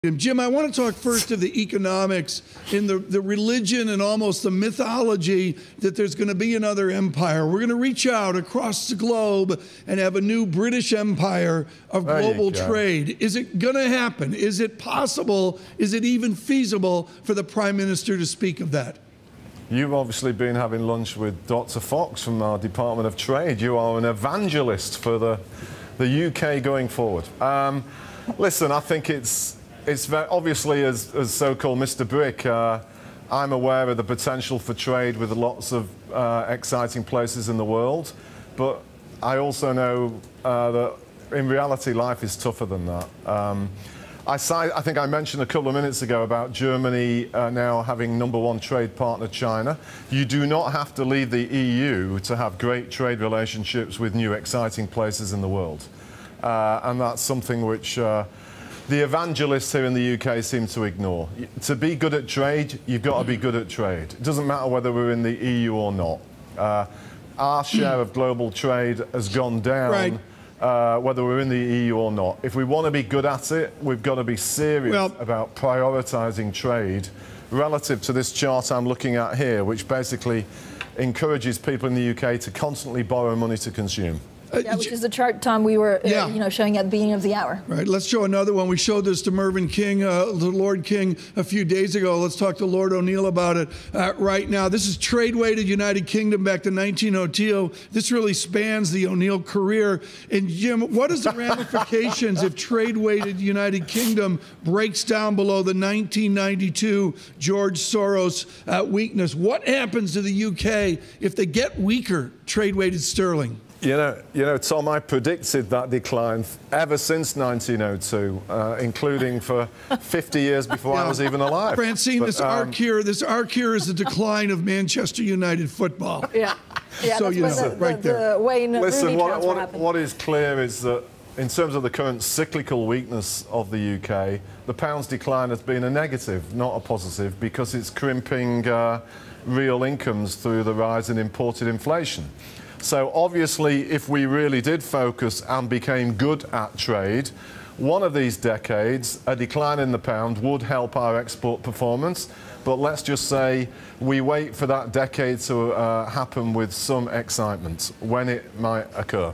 Jim, I want to talk first of the economics in the religion and almost the mythology that there's going to be another empire. We're going to reach out across the globe and have a new British empire of global trade. Is it going to happen? Is it possible? Is it even feasible for the Prime Minister to speak of that? You've obviously been having lunch with Dr. Fox from our Department of Trade. You are an evangelist for the UK going forward. Listen, I think it's very obviously, as so-called Mr. Brick, I'm aware of the potential for trade with lots of exciting places in the world, but I also know that in reality life is tougher than that. I think I mentioned a couple of minutes ago about Germany now having #1 trade partner China. You do not have to leave the EU to have great trade relationships with new exciting places in the world, and that's something which the evangelists here in the UK seem to ignore. To be good at trade, you've got to be good at trade. It doesn't matter whether we're in the EU or not. Our share of global trade has gone down, whether we're in the EU or not. If we want to be good at it, we've got to be serious about prioritising trade relative to this chart I'm looking at here, which basically encourages people in the UK to constantly borrow money to consume. Which is the chart, Tom, we were showing at the beginning of the hour. Right, let's show another one. We showed this to Mervyn King, the Lord King, a few days ago. Let's talk to Lord O'Neill about it right now. This is trade-weighted United Kingdom back to 1902. This really spans the O'Neill career. And Jim, what is the ramifications if trade-weighted United Kingdom breaks down below the 1992 George Soros weakness? What happens to the UK if they get weaker trade-weighted sterling? You know, Tom, I predicted that decline ever since 1902, including for 50 years before I was even alive. Francine, this arc here is the decline of Manchester United football. Yeah, so that's the Wayne Listen, Rooney what is clear is that in terms of the current cyclical weakness of the UK, the pound's decline has been a negative, not a positive, because it's crimping real incomes through the rise in imported inflation. So obviously, if we really did focus and became good at trade, one of these decades, a decline in the pound would help our export performance. But let's just say we wait for that decade to happen with some excitement when it might occur.